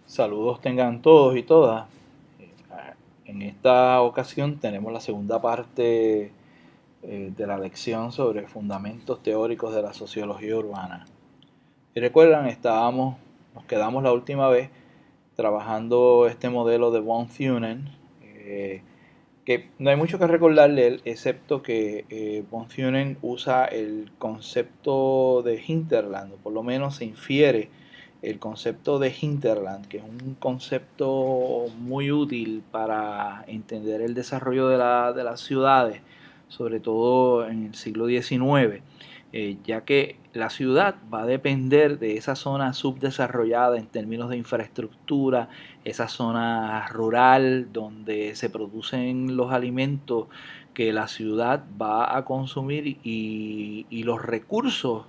Saludos tengan todos y todas. Eh, En esta ocasión tenemos la segunda parte de la lección sobre fundamentos teóricos de la sociología urbana. Si recuerdan, nos quedamos la última vez trabajando este modelo de von Thunen, que no hay mucho que recordarle de él, excepto que von Thunen usa el concepto de hinterland, o por lo menos se infiere el concepto de hinterland, que es un concepto muy útil para entender el desarrollo de las ciudades, sobre todo en el siglo XIX, ya que la ciudad va a depender de esa zona subdesarrollada en términos de infraestructura, esa zona rural donde se producen los alimentos que la ciudad va a consumir y los recursos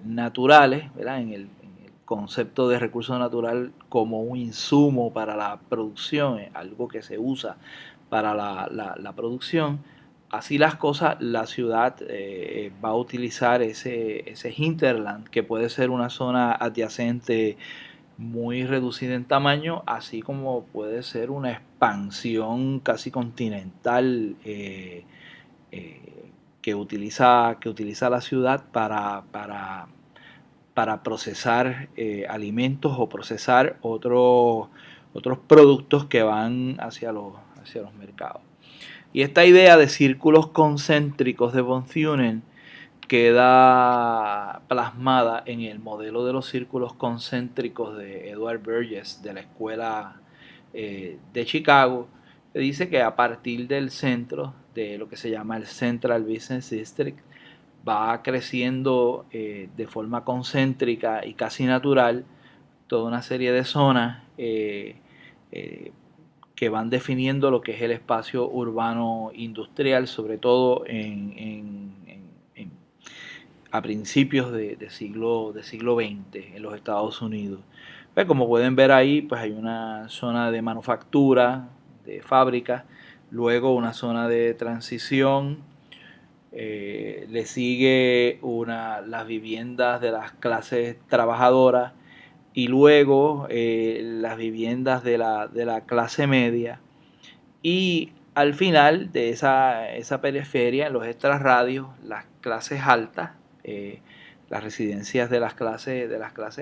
naturales, ¿verdad? En el concepto de recurso natural como un insumo para la producción, algo que se usa para la producción. Así las cosas, la ciudad va a utilizar ese hinterland, que puede ser una zona adyacente muy reducida en tamaño, así como puede ser una expansión casi continental que utiliza la ciudad para procesar alimentos o procesar otros productos que van hacia los mercados. Y esta idea de círculos concéntricos de von Thunen queda plasmada en el modelo de los círculos concéntricos de Edward Burgess de la escuela de Chicago, que dice que a partir del centro de lo que se llama el Central Business District va creciendo de forma concéntrica y casi natural toda una serie de zonas eh, que van definiendo lo que es el espacio urbano industrial, sobre todo a principios de siglo XX en los Estados Unidos. Pues como pueden ver ahí, pues hay una zona de manufactura, de fábrica, luego una zona de transición, le sigue las viviendas de las clases trabajadoras y luego las viviendas de la clase media, y al final de esa periferia, en los extrarradios, las clases altas, eh, las residencias de las clases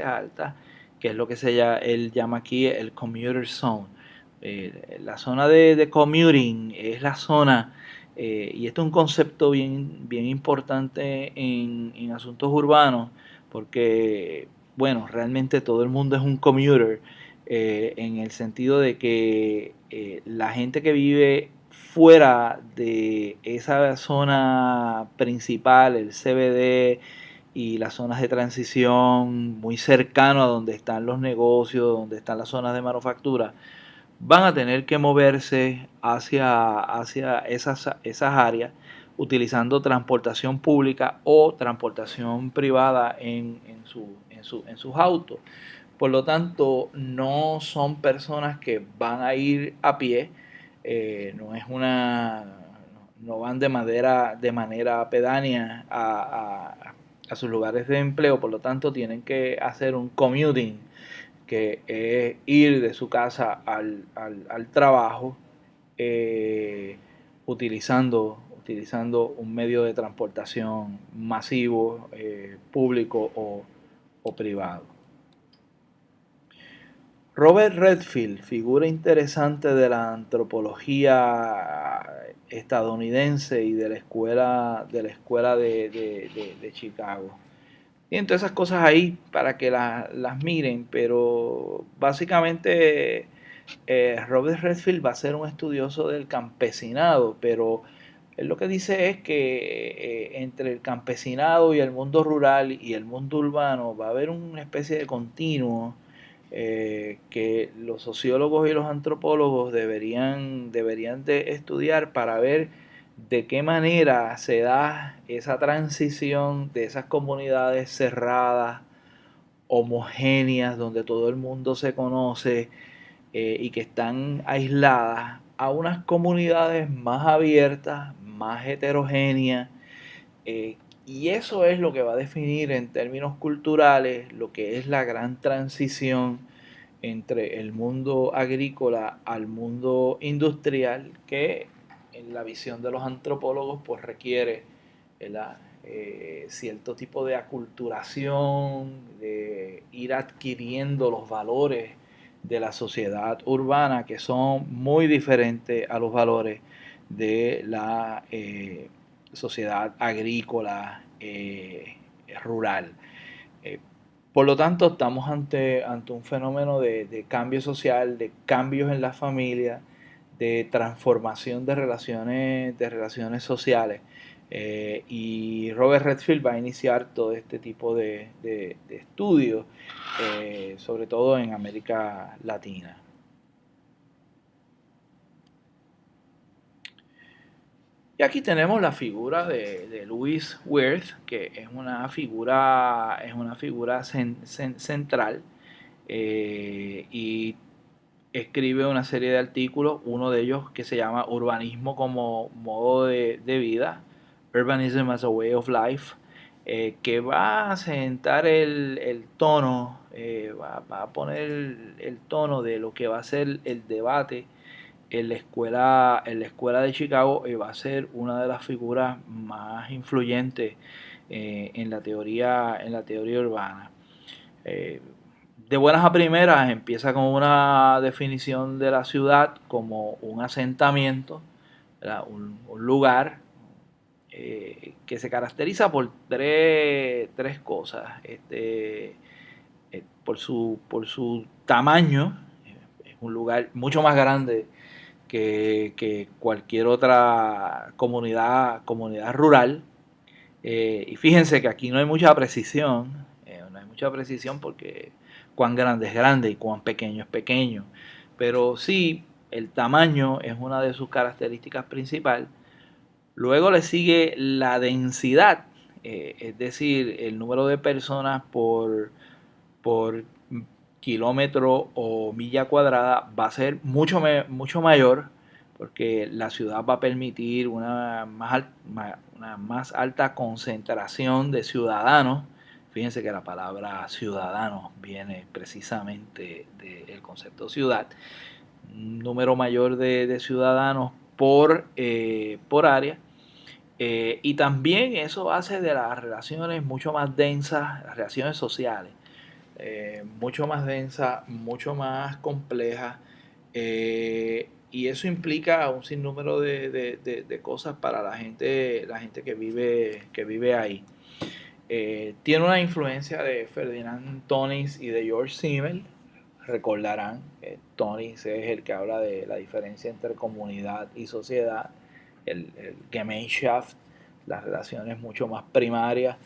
altas, que es lo que él llama aquí el commuter zone. La zona de commuting es la zona, y esto es un concepto bien importante en asuntos urbanos, porque, bueno, realmente todo el mundo es un commuter, en el sentido de que la gente que vive fuera de esa zona principal, el CBD y las zonas de transición muy cercano a donde están los negocios, donde están las zonas de manufactura, van a tener que moverse hacia esas áreas utilizando transportación pública o transportación privada en sus autos. Por lo tanto, no son personas que van a ir a pie, no es no van de manera pedánea a sus lugares de empleo, por lo tanto tienen que hacer un commuting, que es ir de su casa al trabajo, eh, utilizando un medio de transportación masivo, público o privado. Robert Redfield, figura interesante de la antropología estadounidense y de la escuela de Chicago. Tienen todas esas cosas ahí para que las miren, pero básicamente Robert Redfield va a ser un estudioso del campesinado, pero él lo que dice es que entre el campesinado y el mundo rural y el mundo urbano va a haber una especie de continuo, que los sociólogos y los antropólogos deberían de estudiar para ver de qué manera se da esa transición de esas comunidades cerradas, homogéneas, donde todo el mundo se conoce, y que están aisladas, a unas comunidades más abiertas, más heterogéneas, y eso es lo que va a definir en términos culturales lo que es la gran transición entre el mundo agrícola al mundo industrial que en la visión de los antropólogos pues requiere, ¿verdad? Cierto tipo de aculturación, de ir adquiriendo los valores de la sociedad urbana que son muy diferentes a los valores de la sociedad agrícola rural. Eh, por lo tanto, estamos ante un fenómeno de cambio social, de cambios en la familia, de transformación de relaciones sociales. Y Robert Redfield va a iniciar todo este tipo de estudios, sobre todo en América Latina. Y aquí tenemos la figura de Louis Wirth, que es una figura central, y escribe una serie de artículos, uno de ellos que se llama Urbanismo como modo de vida, Urbanism as a Way of Life, que va a sentar el tono, va a poner el tono de lo que va a ser el debate en la escuela de Chicago, y va a ser una de las figuras más influyentes en la teoría urbana. Eh, de buenas a primeras empieza con una definición de la ciudad como un asentamiento, un lugar que se caracteriza por tres cosas. Por su tamaño, es un lugar mucho más grande que cualquier otra comunidad rural. Y fíjense que aquí no hay mucha precisión, no hay mucha precisión porque cuán grande es grande y cuán pequeño es pequeño. Pero sí, el tamaño es una de sus características principales. Luego le sigue la densidad, es decir, el número de personas por kilómetro o milla cuadrada va a ser mucho mayor, porque la ciudad va a permitir una más alta concentración de ciudadanos. Fíjense que la palabra ciudadanos viene precisamente del concepto ciudad. Un número mayor de ciudadanos por área. Y también eso hace de las relaciones mucho más densas, las relaciones sociales, mucho más densa, mucho más compleja, y eso implica un sinnúmero de cosas para la gente que vive ahí. Tiene una influencia de Ferdinand Tönnies y de George Simmel. Recordarán que Tönnies es el que habla de la diferencia entre comunidad y sociedad, el Gemeinschaft, las relaciones mucho más primarias,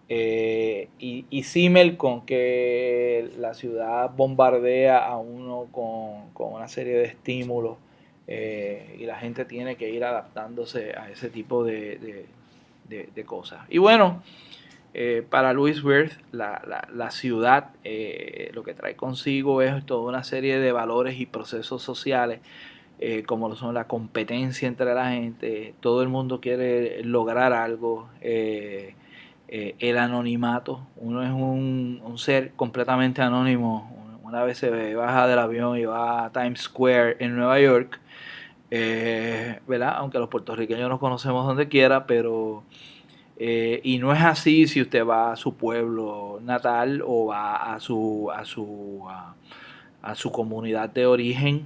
y Simmel con que la ciudad bombardea a uno con una serie de estímulos, y la gente tiene que ir adaptándose a ese tipo de cosas. Y bueno, para Louis Wirth, la ciudad lo que trae consigo es toda una serie de valores y procesos sociales, como lo son la competencia entre la gente. Todo el mundo quiere lograr algo. El anonimato, uno es un ser completamente anónimo. Una vez se baja del avión y va a Times Square en Nueva York, ¿verdad? Aunque los puertorriqueños nos conocemos donde quiera, pero y no es así si usted va a su pueblo natal o va a su comunidad de origen.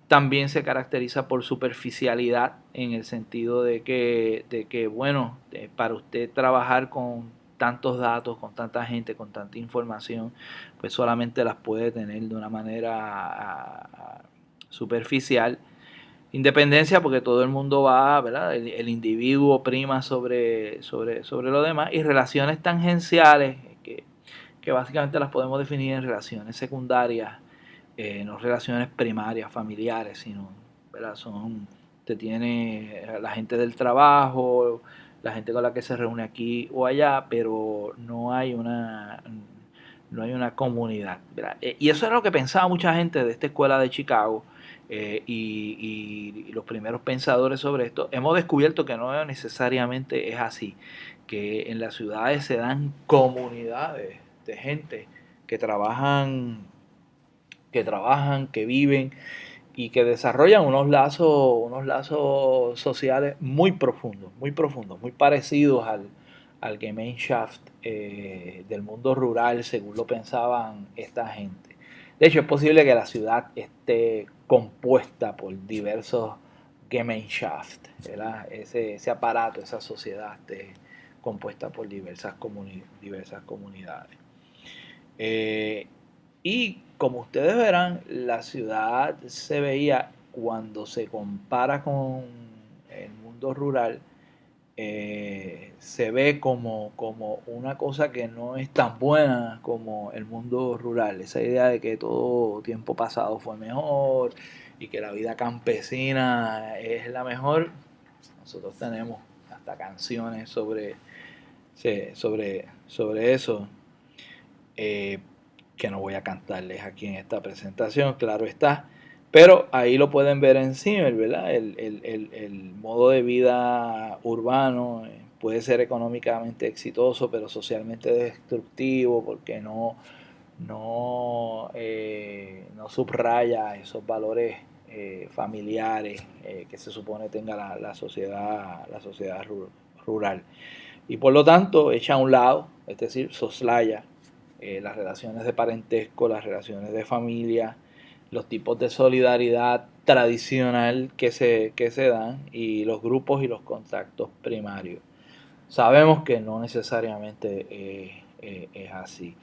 También se caracteriza por superficialidad, en el sentido de que bueno, para usted trabajar con tantos datos, con tanta gente, con tanta información, pues solamente las puede tener de una manera superficial. Independencia, porque todo el mundo va, ¿verdad? El individuo prima sobre lo demás, y relaciones tangenciales que básicamente las podemos definir en relaciones secundarias, no relaciones primarias, familiares, sino, ¿verdad? Te tiene la gente del trabajo, la gente con la que se reúne aquí o allá, pero no hay una comunidad, ¿verdad? Y eso era lo que pensaba mucha gente de esta escuela de Chicago, y los primeros pensadores sobre esto. Hemos descubierto que no necesariamente es así, que en las ciudades se dan comunidades de gente que viven y que desarrollan unos lazos sociales muy profundos, muy parecidos al Gemeinschaft del mundo rural, según lo pensaban esta gente. De hecho, es posible que la ciudad esté compuesta por diversos Gemeinschaft, ¿verdad? Ese aparato, esa sociedad esté compuesta por diversas comunidades. Eh, y como ustedes verán, la ciudad se veía cuando se compara con el mundo rural, se ve como una cosa que no es tan buena como el mundo rural. Esa idea de que todo tiempo pasado fue mejor y que la vida campesina es la mejor. Nosotros tenemos hasta canciones sobre eso. Eh, que no voy a cantarles aquí en esta presentación, claro está, pero ahí lo pueden ver encima, ¿verdad? El modo de vida urbano puede ser económicamente exitoso, pero socialmente destructivo, porque no subraya esos valores familiares que se supone tenga la sociedad rural. Y por lo tanto echa a un lado, es decir, soslaya las relaciones de parentesco, las relaciones de familia, los tipos de solidaridad tradicional que se dan y los grupos y los contactos primarios. Sabemos que no necesariamente es así.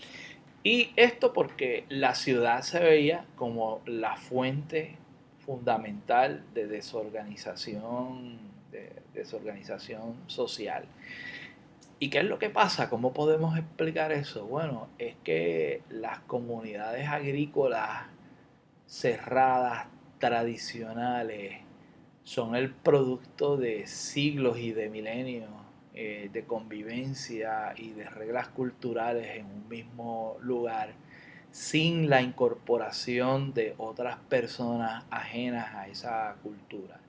Y esto porque la ciudad se veía como la fuente fundamental de desorganización social. ¿Y qué es lo que pasa? ¿Cómo podemos explicar eso? Bueno, es que las comunidades agrícolas cerradas, tradicionales, son el producto de siglos y de milenios de convivencia y de reglas culturales en un mismo lugar, sin la incorporación de otras personas ajenas a esa cultura.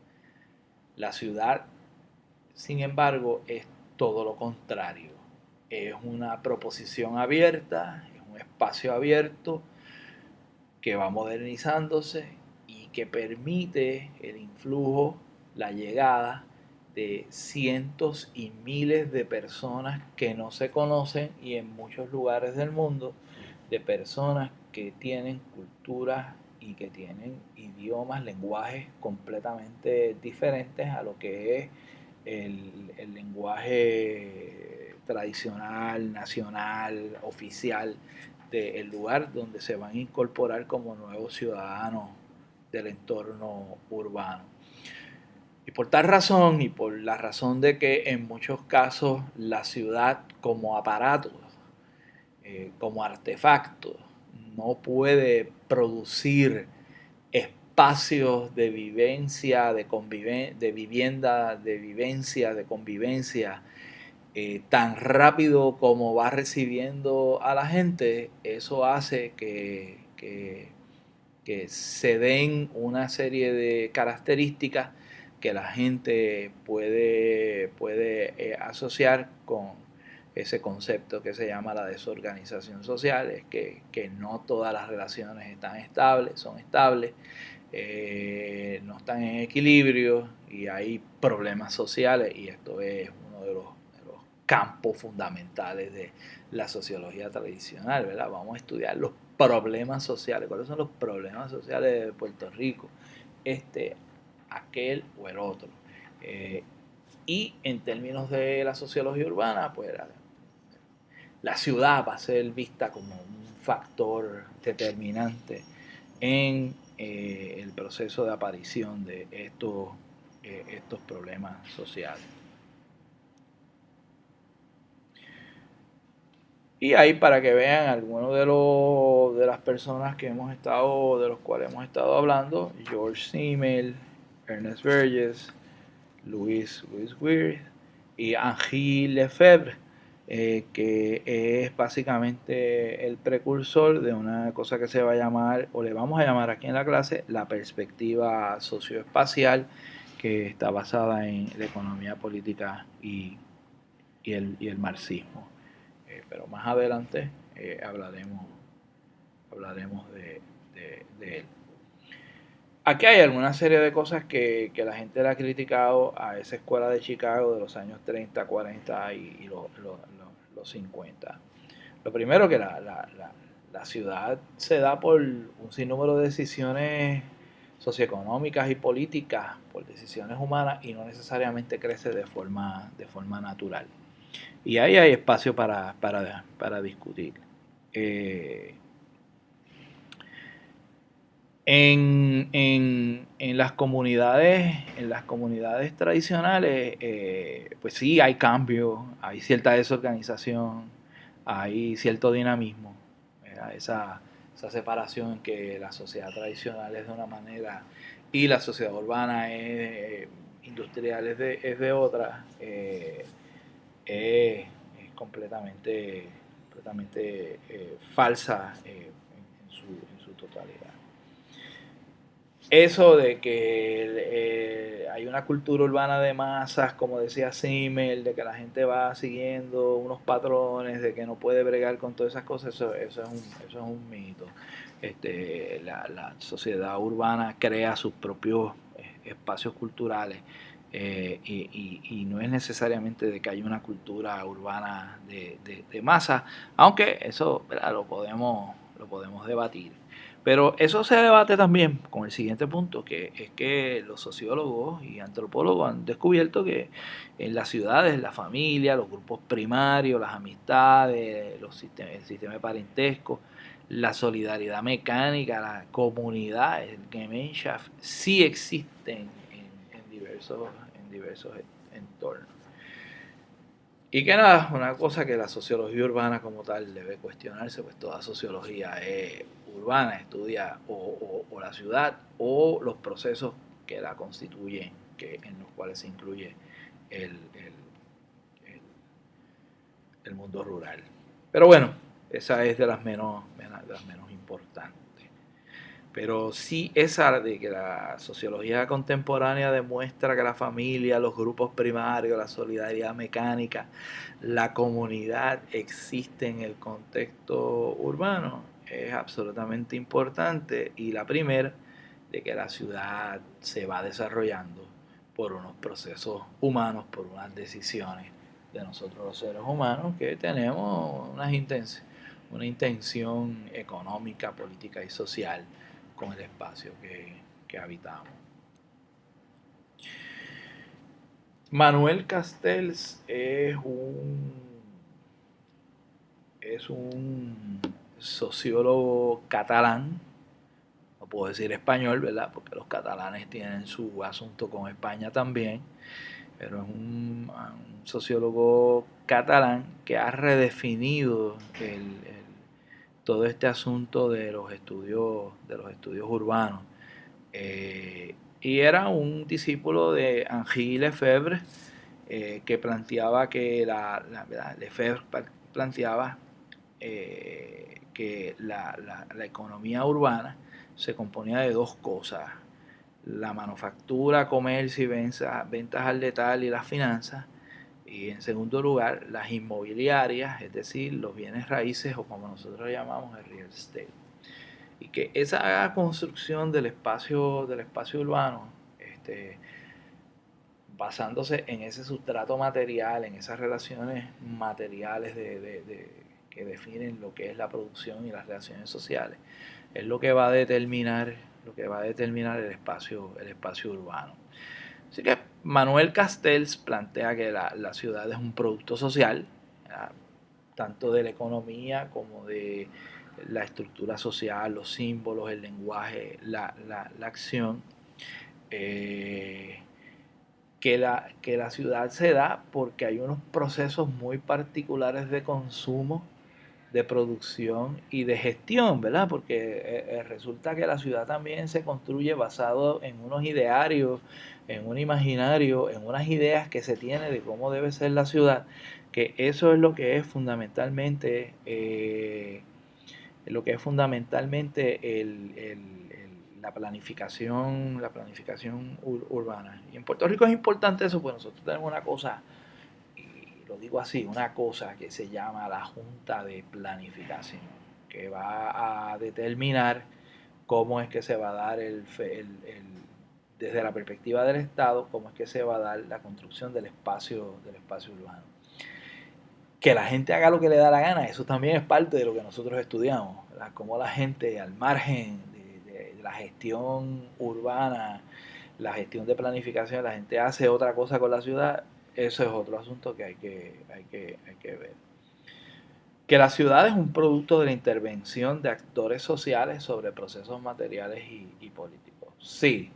La ciudad, sin embargo, es todo lo contrario. Es una proposición abierta, es un espacio abierto que va modernizándose y que permite el influjo, la llegada de cientos y miles de personas que no se conocen y en muchos lugares del mundo, de personas que tienen culturas y que tienen idiomas, lenguajes completamente diferentes a lo que es el lenguaje tradicional, nacional, oficial del lugar donde se van a incorporar como nuevos ciudadanos del entorno urbano. Y por tal razón, y por la razón de que en muchos casos la ciudad como aparato, como artefacto, no puede producir espacios de vivencia, de vivienda, de vivencia, de convivencia, tan rápido como va recibiendo a la gente, eso hace que se den una serie de características que la gente puede asociar con ese concepto que se llama la desorganización social, es que no todas las relaciones están estables, son estables, no están en equilibrio y hay problemas sociales, y esto es uno de los campos fundamentales de la sociología tradicional, ¿verdad? Vamos a estudiar los problemas sociales. ¿Cuáles son los problemas sociales de Puerto Rico? Aquel o el otro. Y en términos de la sociología urbana, pues la ciudad va a ser vista como un factor determinante en el proceso de aparición de estos problemas sociales. Y ahí para que vean algunos de las personas de los cuales hemos estado hablando: George Simmel, Ernest Verges, Louis Wirth y Henri Lefebvre, que es básicamente el precursor de una cosa que se va a llamar, o le vamos a llamar aquí en la clase, la perspectiva socioespacial, que está basada en la economía política y el marxismo. Pero más adelante hablaremos hablaremos de él. Aquí hay alguna serie de cosas que la gente le ha criticado a esa escuela de Chicago de los años 30, 40 y los 50. Lo primero que la ciudad se da por un sinnúmero de decisiones socioeconómicas y políticas, por decisiones humanas, y no necesariamente crece de forma natural. Y ahí hay espacio para discutir. En las comunidades tradicionales, pues sí hay cambio, hay cierta desorganización, hay cierto dinamismo, ¿verdad? Esa separación en que la sociedad tradicional es de una manera y la sociedad urbana industrial es de otra, es completamente falsa en su totalidad. Eso de que hay una cultura urbana de masas, como decía Simmel, de que la gente va siguiendo unos patrones, de que no puede bregar con todas esas cosas, eso es un mito. La sociedad urbana crea sus propios espacios culturales y no es necesariamente de que haya una cultura urbana de masa, aunque eso, ¿verdad?, lo podemos debatir. Pero eso se debate también con el siguiente punto, que es que los sociólogos y antropólogos han descubierto que en las ciudades, la familia, los grupos primarios, las amistades, el sistema de parentesco, la solidaridad mecánica, la comunidad, el Gemeinschaft, sí existen en diversos entornos. Y que nada, una cosa que la sociología urbana como tal debe cuestionarse, pues toda sociología es urbana, estudia o la ciudad o los procesos que la constituyen, en los cuales se incluye el mundo rural. Pero bueno, esa es de las menos importantes. Pero sí esa de que la sociología contemporánea demuestra que la familia, los grupos primarios, la solidaridad mecánica, la comunidad existe en el contexto urbano es absolutamente importante. Y la primera, de que la ciudad se va desarrollando por unos procesos humanos, por unas decisiones de nosotros los seres humanos que tenemos una intención económica, política y social con el espacio que habitamos. Manuel Castells es un sociólogo catalán, no puedo decir español, ¿verdad?, porque los catalanes tienen su asunto con España también, pero es un sociólogo catalán que ha redefinido todo este asunto de los estudios urbanos. Y era un discípulo de Henri Lefebvre, que planteaba que Lefebvre planteaba que la economía urbana se componía de dos cosas: la manufactura, comercio y ventas al detalle y las finanzas, y en segundo lugar las inmobiliarias, es decir, los bienes raíces, o como nosotros llamamos el real estate. Y que esa construcción del espacio urbano, basándose en ese sustrato material, en esas relaciones materiales que definen lo que es la producción y las relaciones sociales, es lo que va a determinar el espacio urbano. Así que Manuel Castells plantea que la ciudad es un producto social, ¿verdad?, tanto de la economía como de la estructura social, los símbolos, el lenguaje, la acción. Que la ciudad se da porque hay unos procesos muy particulares de consumo, de producción y de gestión, ¿verdad? Porque resulta que la ciudad también se construye basado en unos idearios, en un imaginario, en unas ideas que se tiene de cómo debe ser la ciudad, que eso es lo que es fundamentalmente la planificación urbana. Y en Puerto Rico es importante eso, pues nosotros tenemos una cosa, y lo digo así, una cosa que se llama la Junta de Planificación, ¿ok? que va a determinar cómo es que se va a dar desde la perspectiva del Estado, cómo es que se va a dar la construcción del espacio urbano. Que la gente haga lo que le da la gana, eso también es parte de lo que nosotros estudiamos, ¿verdad? Cómo la gente al margen de la gestión urbana, la gestión de planificación, la gente hace otra cosa con la ciudad, eso es otro asunto que hay que ver. Que la ciudad es un producto de la intervención de actores sociales sobre procesos materiales y políticos. Sí,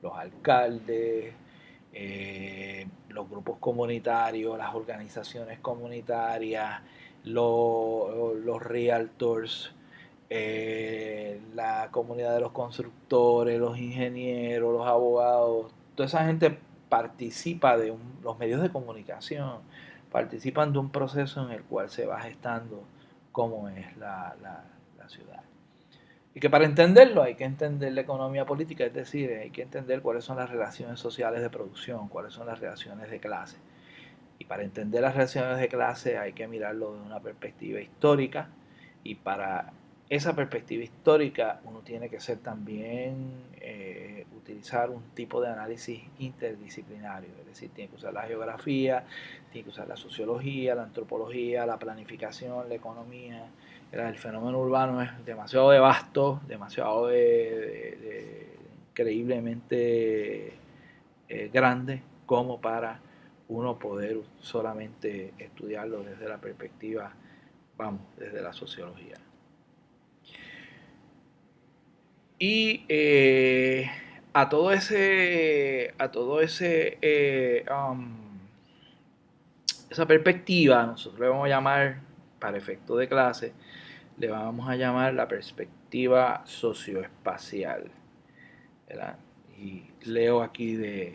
los alcaldes, los grupos comunitarios, las organizaciones comunitarias, los realtors, la comunidad de los constructores, los ingenieros, los abogados, toda esa gente participa los medios de comunicación, participan de un proceso en el cual se va gestando cómo es la ciudad. Y que para entenderlo hay que entender la economía política, es decir, hay que entender cuáles son las relaciones sociales de producción, cuáles son las relaciones de clase. Y para entender las relaciones de clase hay que mirarlo de una perspectiva histórica, y para esa perspectiva histórica uno tiene que ser también utilizar un tipo de análisis interdisciplinario, es decir, tiene que usar la geografía, tiene que usar la sociología, la antropología, la planificación, la economía. El fenómeno urbano es demasiado vasto, demasiado increíblemente grande como para uno poder solamente estudiarlo desde la perspectiva, vamos, desde la sociología. Y a todo ese esa perspectiva nosotros le vamos a llamar, para efecto de clase, le vamos a llamar la perspectiva socioespacial, ¿verdad? Y leo aquí de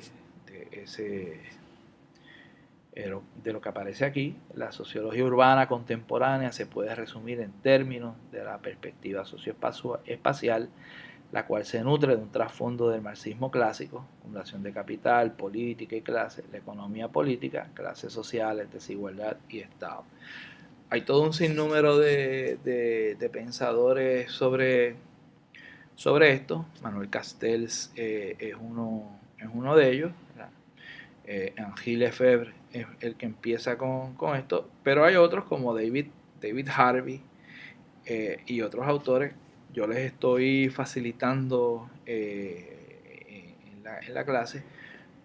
lo que aparece aquí: la sociología urbana contemporánea se puede resumir en términos de la perspectiva socioespacial, la cual se nutre de un trasfondo del marxismo clásico, acumulación de capital, política y clase, la economía política, clases sociales, desigualdad y Estado. Hay todo un sinnúmero de pensadores sobre esto. Manuel Castells es uno de ellos. Henri Lefebvre es el que empieza con esto, pero hay otros como David Harvey y otros autores. Yo les estoy facilitando en la clase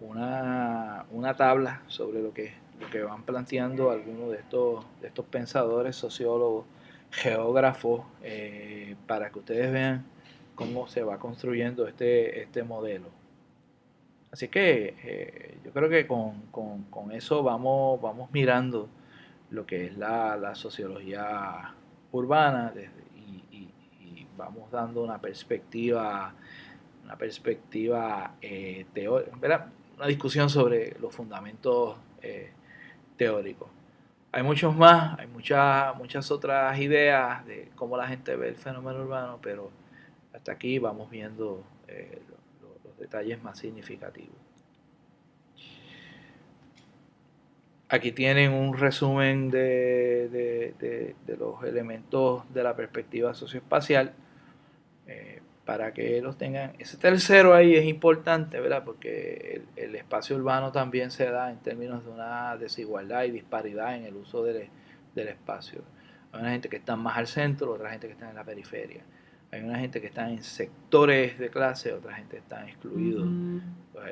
una tabla sobre lo que van planteando algunos de estos pensadores, sociólogos, geógrafos, para que ustedes vean cómo se va construyendo este modelo. Así que yo creo que con eso vamos mirando lo que es la sociología urbana y vamos dando una perspectiva teórica, ¿verdad? Una discusión sobre los fundamentos teóricos. Hay muchos más, hay muchas otras ideas de cómo la gente ve el fenómeno urbano, pero hasta aquí vamos viendo los detalles más significativos. Aquí tienen un resumen de los elementos de la perspectiva socioespacial, para que los tengan. Ese tercero ahí es importante, ¿verdad? Porque el espacio urbano también se da en términos de una desigualdad y disparidad en el uso del espacio. Hay una gente que está más al centro, otra gente que está en la periferia. Hay una gente que está en sectores de clase, otra gente está excluidos.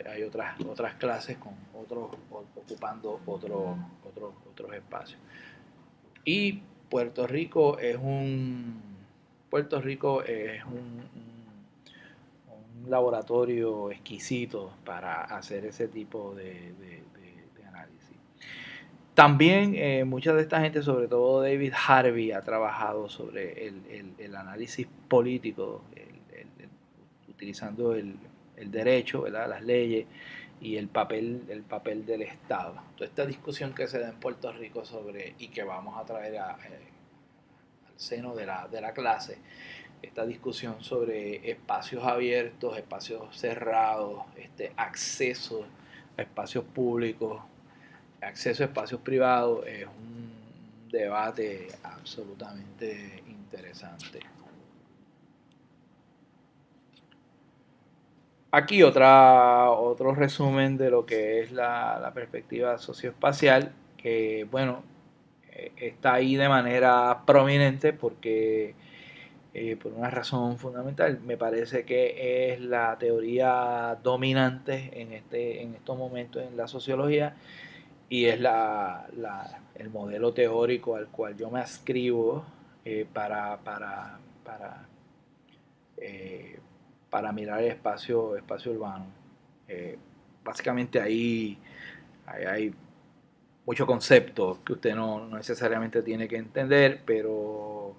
Hay otras clases con otros ocupando otros espacios. Y Puerto Rico es un laboratorio exquisito para hacer ese tipo de análisis. También mucha de esta gente, sobre todo David Harvey, ha trabajado sobre el análisis político, utilizando el derecho, ¿verdad?, las leyes y el papel del Estado. Toda esta discusión que se da en Puerto Rico y que vamos a traer al seno de la clase, esta discusión sobre espacios abiertos, espacios cerrados, acceso a espacios públicos, acceso a espacios privados, es un debate absolutamente Interesante. Aquí otro resumen de lo que es la perspectiva socioespacial, que bueno, está ahí de manera prominente porque por una razón fundamental. Me parece que es la teoría dominante en estos momentos en la sociología y es el modelo teórico al cual yo me ascribo para, eh, para mirar el espacio urbano. Eh, Básicamente ahí hay muchos conceptos que usted no necesariamente tiene que entender, pero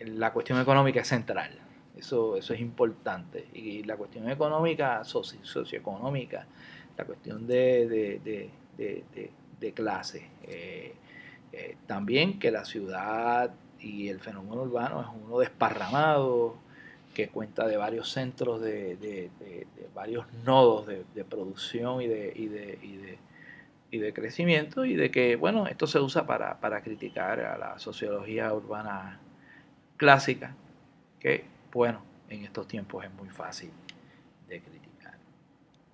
la cuestión económica es central. Eso es importante. Y la cuestión económica, socioeconómica, la cuestión de clase. También que la ciudad y el fenómeno urbano es uno desparramado, que cuenta de varios centros, de varios nodos de producción y de crecimiento, y de que, bueno, esto se usa para criticar a la sociología urbana clásica, que, bueno, en estos tiempos es muy fácil de criticar.